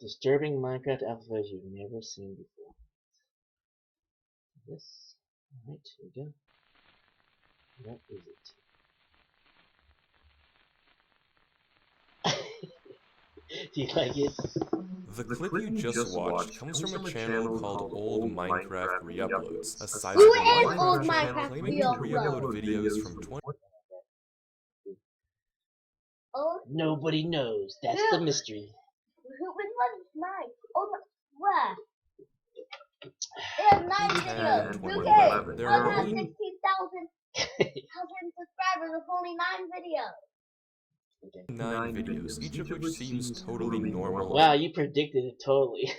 Disturbing Minecraft alpha footage you've never seen before. This. Alright, here we go. What is it? Do you like it? The clip you just watched comes from a channel called Old Minecraft Reuploads, a Who sizable is Old Minecraft channel Minecraft claiming to Reuploads? re-upload videos from 20. Oh, Nobody knows. That's the mystery. which one's nice? Oh, where? They have 9 videos. 10, Who 20, cares? 11. There One are has only 16,000 subscribers with only 9 videos. 9 videos, each of which seems totally normal Wow, you predicted it totally.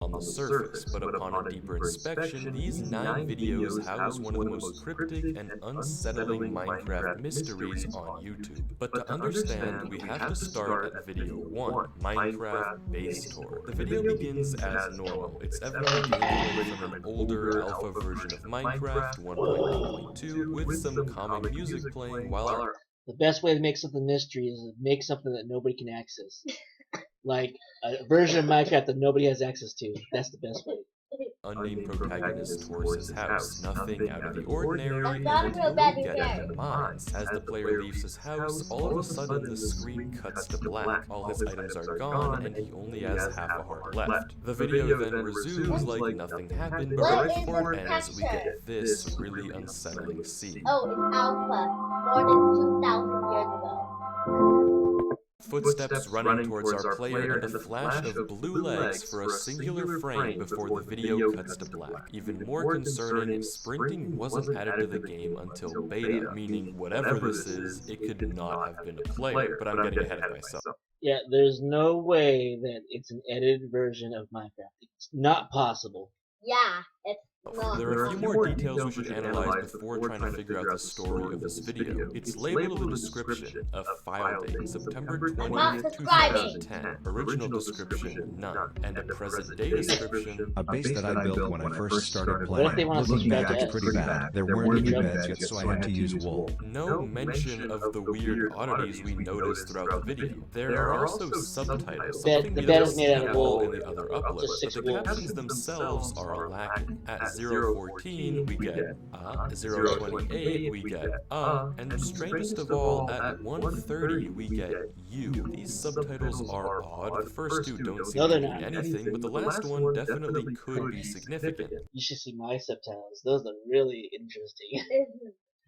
on the surface, but upon a deeper inspection, these 9 videos house one of the most cryptic and unsettling Minecraft mysteries on YouTube. But to understand, we have to start at video 1, Minecraft Base Tour. The video begins as normal. It's evidently gameplay from an older alpha version of Minecraft 1.1.2 with some comic music playing while our The best way to make something mystery is to make something that nobody can access. Like a version of Minecraft that nobody has access to. That's the best way. unnamed protagonist tours his house. Nothing out of the ordinary Not until real bad we get again. to the mines. As the player leaves his house, all of a sudden the screen cuts to black. All his items are gone and he only has half a heart left. The video then resumes like nothing happened, but right before it ends we get this really unsettling scene. Oh, it's Alpha. More than 2,000 years ago. Footsteps running towards our player and a flash of blue legs for a singular frame before the video cuts to black. Even more concerning, sprinting wasn't added to the game until beta, meaning whatever this is, it could not have been a player, but I'm getting ahead of myself. Yeah, there's no way that it's an edited version of Minecraft. It's not possible. Yeah, it's not. There are a few more details we should analyze before trying to figure out the story of this video. It's labeled in the description, a file date, September 20th, 2010, original description, none, and a present day description. A base that I built when I first started What if they playing. want to Looking subscribe back, to it's us? pretty bad. There weren't any beds yet, so I had to use wool. No mention of the weird oddities we noticed throughout the video. There are also subtitles, something The we bed don't is made see out of at all wool. in the other uploads, Just but 6 the wool. captions themselves are lacking. At 014 we get 028 we get and strangest of all, at 130 we get you. These subtitles are odd. The first two don't seem No, to they're mean not. anything, but the last one definitely could be significant. You should see my subtitles. Those are really interesting.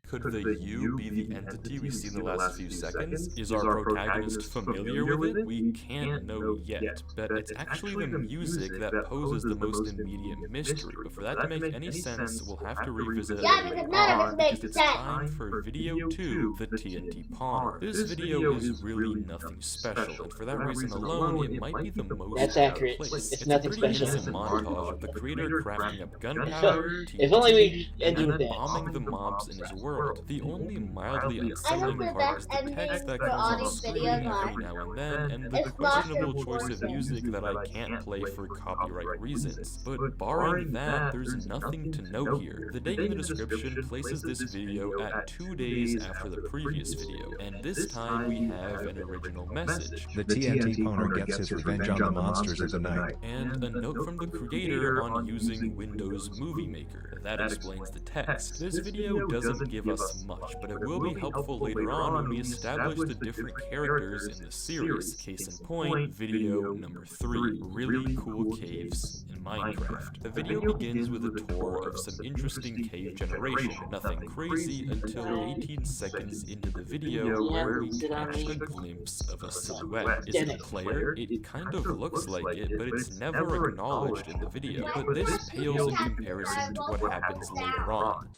Could the you be the entity we see in the last few seconds? Is our protagonist familiar with it? We can't know yet, but it's actually the music that poses the most immediate mystery. But for that to make any sense, we'll have to revisit it Yeah, later because none of on, it makes because it's sense. time for video 2, the TNT Pawner. This video is really nothing special, and for that reason alone, it might be the most That's out of accurate. place. It's a nothing pretty special. innocent montage of the creator crafting up gunpowder, If only we TNT, ended and with then that. bombing the mobs in his world. The only mildly I know unsettling the part is best the text ending that for comes all on these screen videos every are- now and then, and the It's not questionable your choice of portion. music that I can't play for copyright reasons. But barring that, there's nothing to note here. The date in the description places this video at 2 days after the previous video, and this time we have an original message. The TNT Pawner gets his revenge on the monsters of the night. And a note from the creator on using Windows Movie Maker. That explains the text. This video doesn't give us much, but it will be helpful later on when we establish the different characters in the series. Case in point, video number 3, really cool caves in Minecraft. The video begins with a tour of some interesting cave generation. Nothing crazy until 18 seconds into the video where we catch a glimpse of a silhouette. Is it a player? It kind of looks like it, but it's never acknowledged in the video. But this pales in comparison to what happens later on.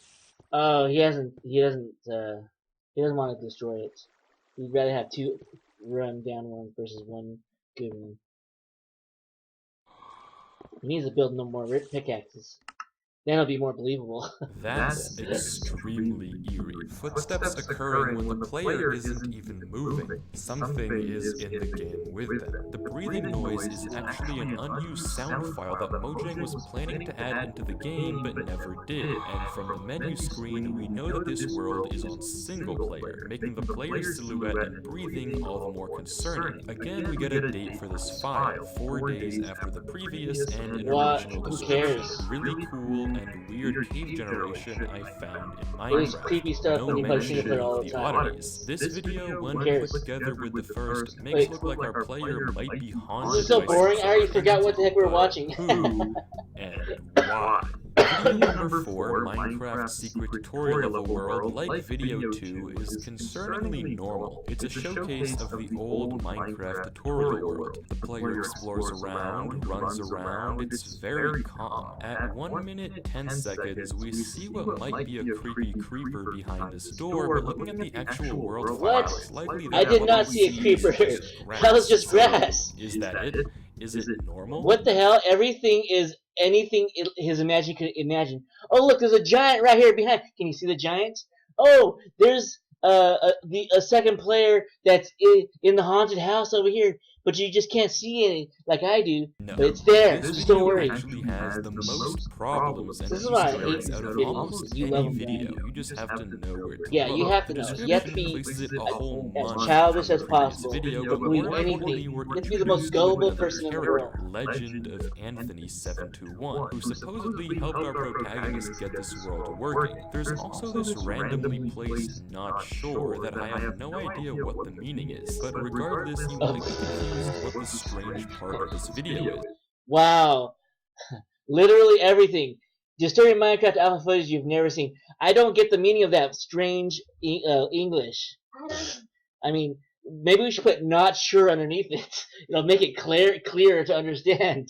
Oh, he doesn't want to destroy it. He'd rather have 2 run down ones versus 1 good one. He needs to build no more pickaxes. Then it'll be more believable. That's extremely eerie. Footsteps occurring when the player isn't even moving. Something is in the game with them. The breathing noise is actually an unused sound file that Mojang was planning to add into the game but never did, and from the menu screen we know that this world is on single player, making the player's silhouette and breathing all the more concerning. Again, we get a date for this file, 4 days after the previous and an What? original Who description. cares? Really cool and weird cave generation I found in There's Minecraft. creepy stuff No when you play single mention player all of the the time. oddities. This video, when cares? put together with the first, makes Wait. it look like our player might be haunted. This is so by boring, I some already sort of forgot what the heck we were but watching. Who and why? Video number 4, Minecraft Secret Tutorial Level World, like Video 2, is concerningly normal. It's a showcase of the old Minecraft tutorial world. The player explores around, runs around, it's very calm. At 1 minute 10 seconds, we see what might be a creepy creeper behind this door, but looking at the actual world What? file, it's likely I that did what not we see a creeper. That was just So, grass. is that it? Is it normal? What the hell? Everything is anything his imagination could imagine. Oh, look, there's a giant right here behind. Can you see the giant? Oh, there's a second player that's in the haunted house over here, but you just can't see it like I do. No. But it's there. This Just video don't worry. actually has the most problems and This is why I Easter eggs hate out of videos. almost You any love them. video. You just have to know where to Yeah, look. you have to The know. description You have to be places it a whole month as childish from as the previous possible. video, But but believe more anything. importantly, we're You have to be the most introduced to gullible another person in the character, world. Legend of Anthony 721, who supposedly helped our protagonist get this world working. There's also this randomly placed not sure that I have no idea what the meaning is, but regardless, you might be confused what the strange part of this video is. Wow. Literally everything. Disturbing Minecraft alpha footage you've never seen. I don't get the meaning of that strange English. I don't. I mean, maybe we should put not sure underneath it. It'll make it clearer to understand.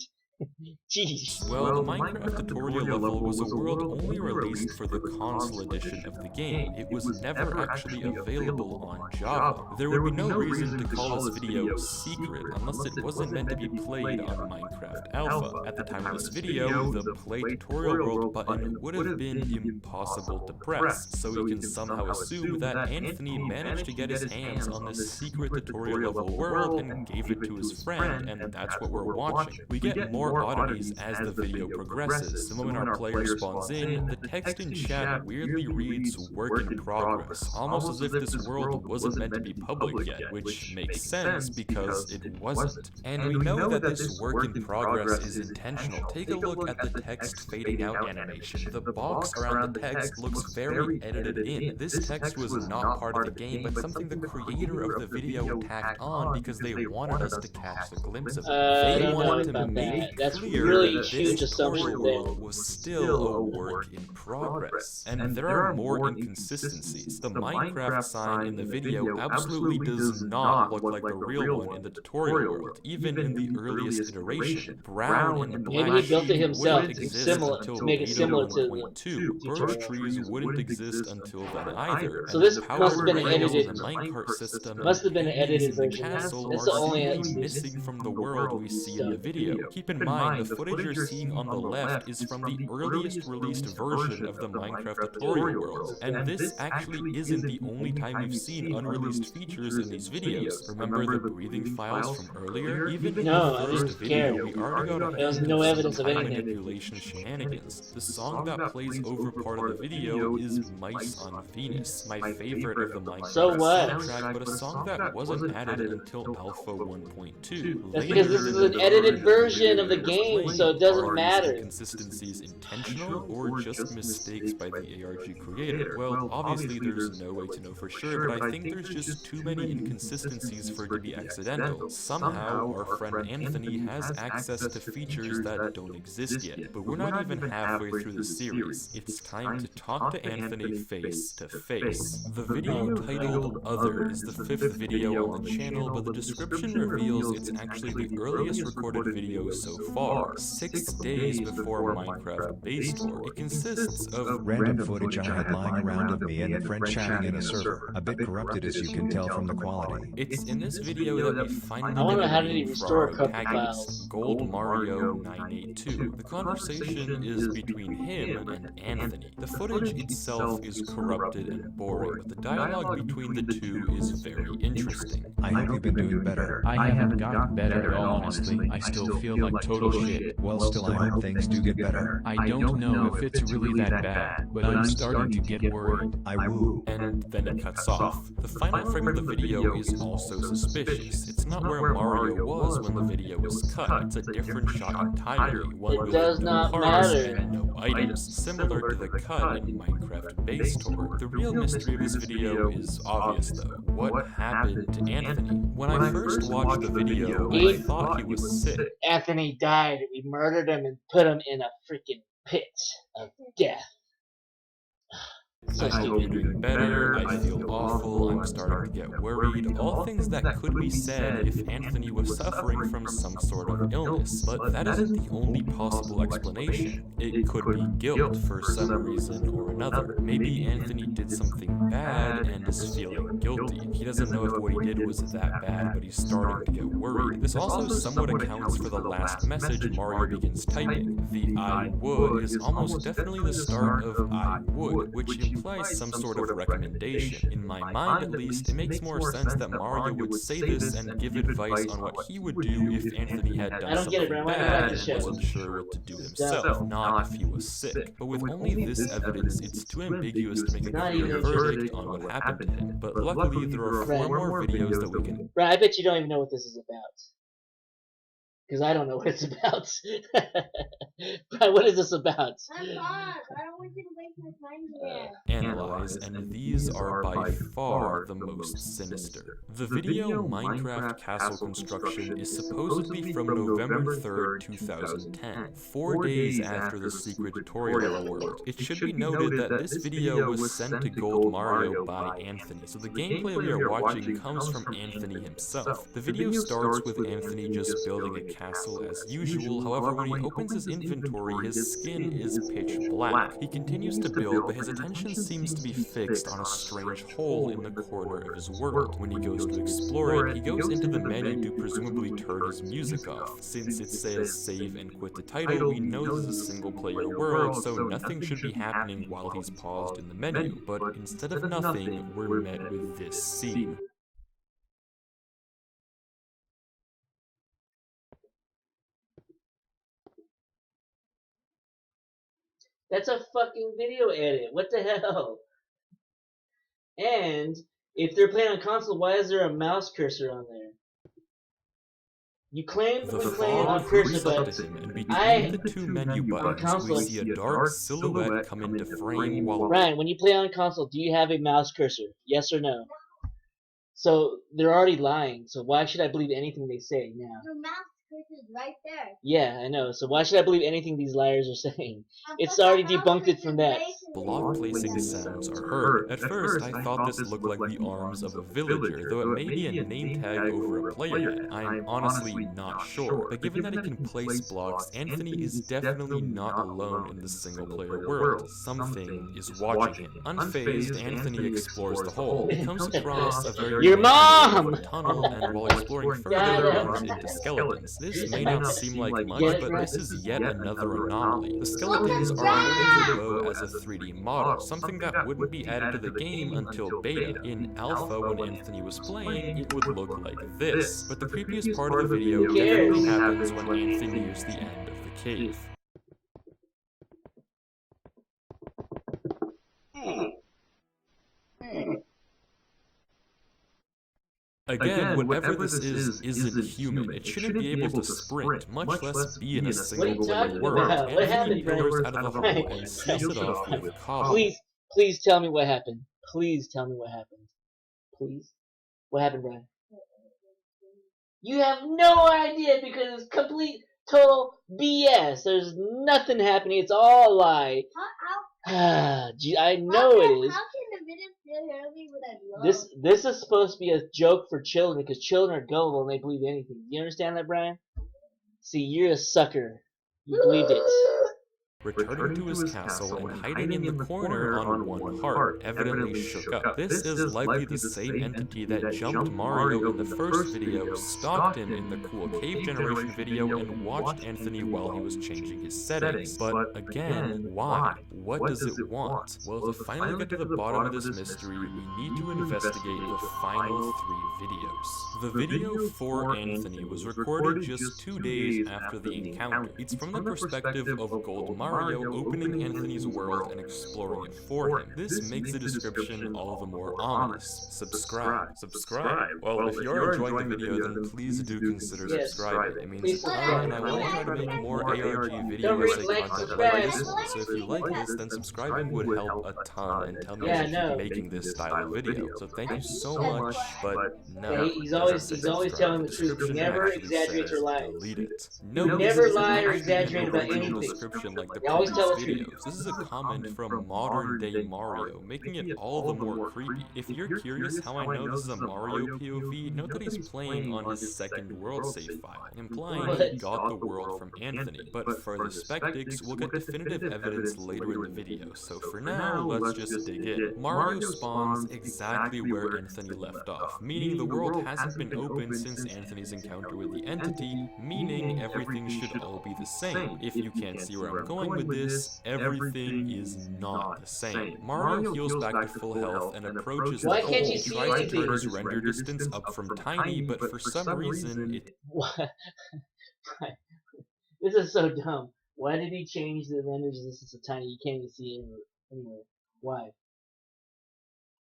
Jeez. Well, the Minecraft tutorial level was a world only released for the console edition of the game. It was never actually available on Java. There would be no reason to call this video secret unless it wasn't meant to be played on Minecraft Alpha. At the time of this video, the Play Tutorial World button would have been impossible to press, so we can somehow assume that Anthony managed to get his hands on this secret tutorial level world and gave it to his friend, and that's what we're watching. We get more oddities as the video progresses. The moment our player spawns in, the text in chat weirdly reads "work in progress," almost as if this world wasn't meant to be public yet, which makes sense because it wasn't. And we know that this work in progress is intentional. Take a look at the text fading out animation. The box around the text looks very edited in. This text was not part of the game, but something the creator of the video tacked on because they wanted us to catch the glimpse of it. I They don't know wanted to about make that. That's clear really that huge this assumption tutorial there. world was still a work in progress. And there are more inconsistencies. The Minecraft sign in the video absolutely does not look like the real one in the tutorial world, even in the earliest iteration. Brown and black Maybe he built it sheep himself wouldn't to exist similar- until to make it beta similar to the 1.2. Birch tutorial. trees wouldn't exist until then either. So and this the power must have been an rails edited- and the minecart system must have been an and edited caves in the version. castle This is are the only simply edited- missing from the world we see in the video. Keep in mind, the footage you're seeing on the left is from the earliest released version of the Minecraft tutorial world, and this actually isn't the only time we've seen unreleased features in these videos. Remember the breathing files from earlier? Even in No, the I first didn't video, care. we already got a There was hint no of evidence some of time anything. manipulation shenanigans. The song that plays over part of the video is Mice on Venus, my favorite of the Minecraft So what? soundtrack, but a song that wasn't added until Alpha 1.2. That's because this is an edited version of the game, so it doesn't matter. Inconsistencies intentional or just mistakes by the ARG creator? Well, obviously there's no way to know for sure, but I think there's just too many inconsistencies for it to be accidental. Somehow, our friend Anthony has access to features that don't exist yet, but we're not even halfway through the series. It's time to talk to Anthony face to face. The video titled Other is the 5th video on the channel, but the description reveals it's actually the earliest recorded video so far, 6 days before Minecraft Base Tour. It consists of Random footage I had lying around of me and a friend chatting in a server. A bit corrupted as you can tell from the quality. It's in this video that we finally I wonder get how a did he name restore for our a couple protagonist, files. Gold Mario 982. The conversation is between him and Anthony. The footage itself is corrupted and boring, but the dialogue between the two is very interesting. I hope you've been doing better. I haven't gotten better at all, honestly. I still feel like total shit. Well, still, I hope things do get better. I don't know if it's really that bad, but I'm starting to get worried. I woo. And then it cuts off. The final frame of the video is also suspicious. It's not where Mario was when the video was cut. It's a different shot entirely, one with does no not parts matter. and no items, similar to the cut in Minecraft Base Tour. The real mystery of this video is obvious though. What happened to Anthony? When I first watched the video, I thought he was sick. Anthony died. We murdered him and put him in a freaking pit of death. So I hope you're doing better, I feel awful, I'm starting to get worried, all things that could be said if Anthony was suffering from some sort of illness, but that isn't the only possible explanation. It could be guilt for some reason or another. Maybe Anthony did something bad and is feeling guilty. He doesn't know if what he did was that bad, but he's starting to get worried. This also somewhat accounts for the last message Mario begins typing. The I would is almost definitely the start of I would, which implies some sort of recommendation. In my mind, at least, it makes more sense that Mario would say this and give advice on what he would do if Anthony had done something bad and wasn't sure what to do himself, not if he was sick. But with only this evidence, it's too ambiguous to make a clear verdict on what happened to him. But luckily, there are 4 more videos that we can... Right, I bet you don't even know what this is about. Because I don't know what it's about. Brian, what is this about? I'm paused. I don't want you to waste my time here. Analyze, and these are by far the most sinister. The video Minecraft Castle Construction is supposedly from November 3rd, 2010, 4 days after the secret tutorial world. It should be noted that this video was sent to Gold Mario by Anthony, so the gameplay we are watching comes from Anthony himself. The video starts with Anthony just building a castle as usual, however when he opens his inventory his skin is pitch black. He continues to build, but his attention seems to be fixed on a strange hole in the corner of his world. When he goes to explore it, he goes into the menu to presumably turn his music off. Since it says save and quit the title, we know this is a single player world, so nothing should be happening while he's paused in the menu, but instead of nothing, we're met with this scene. That's a fucking video edit. What the hell? And if they're playing on console, why is there a mouse cursor on there? You claim to be playing on cursor, but and between the 2 menu buttons, console- we see a dark silhouette come into frame while... Ryan, when you play on console, do you have a mouse cursor? Yes or no? So they're already lying. So why should I believe anything they say now? Your mouse cursor is right there. Yeah, I know. So why should I believe anything these liars are saying? It's already debunked it from that. Block placing sounds are heard. At first, I thought this looked like the arms of a villager, though it may be a name tag over a player. I'm honestly not sure, but given that he can place blocks, Anthony is definitely not alone in the single-player world. Something is watching him. Unfazed, Anthony explores the hole. He comes across a very Your mom! tunnel, and while exploring further, runs into skeletons. This may not seem like much, but this is yet another anomaly. The skeletons are holding the bow as a 3D model, something that wouldn't be added to the game until beta. In alpha, when Anthony was playing, it would look like this. But the creepiest part of the video definitely happens when Anthony nears the end of the cave. Again, whatever this is isn't human. It shouldn't be able to sprint, much less be in a single-player world. about? What Anthony happened, pillars Brian? out of the hole and seals it off with cobble. Please tell me what happened. Please tell me what happened. Please. What happened, Brian? You have no idea because it's complete, total BS. There's nothing happening. It's all a lie. Gee, I know it is. How can the video feel early with a love? This is supposed to be a joke for children because children are gullible and they believe anything. You understand that, Brian? See, you're a sucker. You believed it. Returning to his castle and hiding in the corner on one heart, evidently shook up. This is likely the same entity that jumped Mario in the first video, stalked him in the cool cave generation video, and watched Anthony while he was changing his settings. But again, why? What does it want? Well, to finally get to the bottom of this mystery, we need to investigate the final 3 videos. The video for Anthony was recorded just 2 days after the encounter. It's from the perspective of Gold Mario opening Anthony's world and exploring it for him. This makes the description all the more ominous. Subscribe. Well, if you're enjoying the video, then please do consider subscribing. It means a ton, and I want to try to make more ARG videos content like this one. So if you like this, then subscribing would help a ton and tell me to keep making this style of video. So thank you so much, but no. He's always telling the truth. He never exaggerates or lies. Delete it. No, never lie or exaggerate about anything. Description like the Always tell the previous truth. videos. This is a comment from modern day Mario, making it all the more creepy. If you're curious how I know this is a Mario POV, note that he's playing on his second world save file, implying he got the world from Anthony. But for the Spectics, we'll get definitive evidence later in the video, so for now, let's just dig in. Mario spawns exactly where Anthony left off, meaning the world hasn't been open since Anthony's encounter with the entity, meaning everything should all be the same. If you can't see where I'm going with this, everything is not the same. Mario heals back to full health and approaches the hole, tries to turn his render distance up from tiny, but for some reason it... What? This is so dumb. Why did he change the render distance to tiny? You can't even see it anywhere. Why?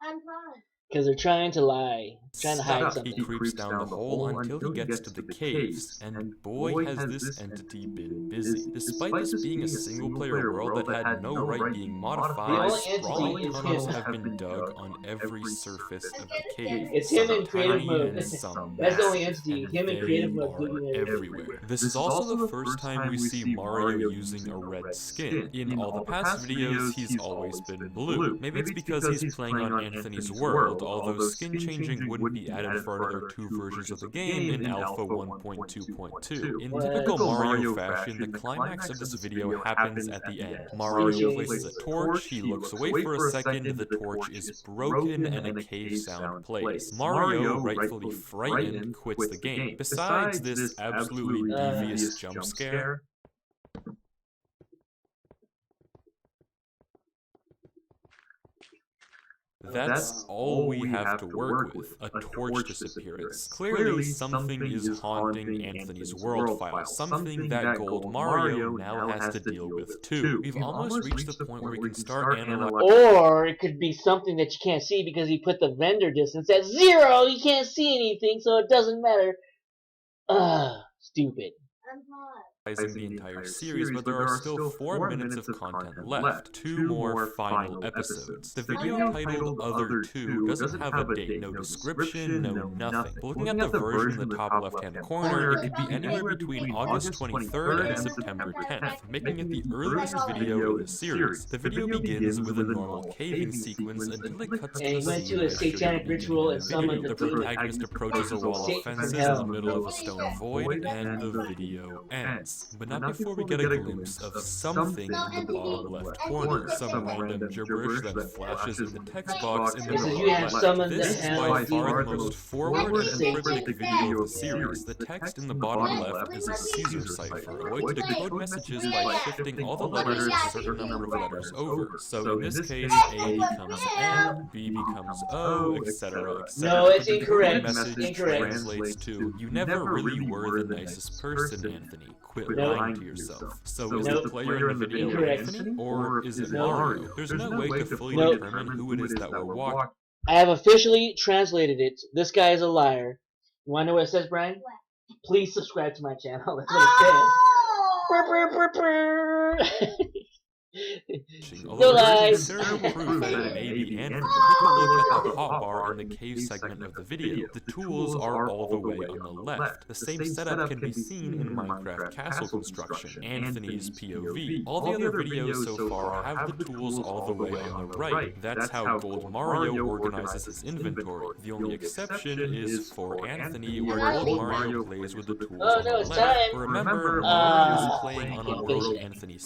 I'm fine. Because they're trying to lie. Trying to hide something. He creeps down the hole until he gets to the caves, and boy has this entity been busy. Despite this being a single-player world that had no right being modified, sprawling tunnels have been dug on every surface of the cave. It's him in creative Tiny mode. and some That's the only massive, entity. and Him in they creative mode are doing it everywhere. This is also the first time we see Mario using a red skin. In all the past videos, he's always been blue. Maybe it's because he's playing on Anthony's world, although skin changing wouldn't be added for another 2 versions of the game in Alpha 1.2.2. In typical Mario fashion, the climax of this video happens at the end. Mario places a torch, he looks away for a second, the torch is broken, and a cave sound plays. Mario, rightfully frightened, quits the game. Besides this absolutely devious jump scare, that's all we have to work with, a torch disappearance. Clearly, something is haunting Anthony's world file, something that Gold Mario now has to deal with too. We've almost reached the point where we can start analyzing. Or it could be something that you can't see because he put the render distance at 0. You can't see anything, so it doesn't matter. Stupid. I'm fine. The entire series, but there are still 4 minutes of content left, 2 more final episodes. The video titled Other 2 doesn't have a date, no description, no nothing. But looking at the version in the top left-hand corner, it could be anywhere between August 23rd and September 10th, making it the earliest video in the series. The video begins with a normal caving sequence until it cuts to And he went to a satanic ritual and summoned the protagonist approaches a wall of fences in the middle of a stone void, and the video ends. But not before we get a glimpse of something in the bottom left corner, some random gibberish that flashes in the text box in the middle left. This is by far the most forward and cryptic video of the series. The text in the bottom left is a Caesar cipher, a way to decode messages by shifting all the letters a certain number of letters over. So in this case, A becomes N, B becomes O, etc., etc. No, it's incorrect. The message Incorrect. translates to, "You never really were the nicest person, Anthony. Quit lying to yourself." So is the player in the video Incorrect. Anthony, or is it Mario? There's no way to fully determine who it is that we're watching. I have officially translated it. This guy is a liar. You want to know what it says, Brian? What? Please subscribe to my channel. That's what it says. Oh! Brr, brr, brr, brr. Although No there's lies. zero proof that it may be Anthony, take a look at the hotbar in the cave segment of the video. The tools are all the way on the left. The same setup can be seen in Minecraft Castle Construction, Anthony's POV. All the other videos so far have the tools all the way on the right. That's how Gold Mario organizes his inventory. The only exception is for Anthony, where Gold Mario plays with the tools Oh on no, the it's left. time. Remember, Mario is playing on a world patient. Anthony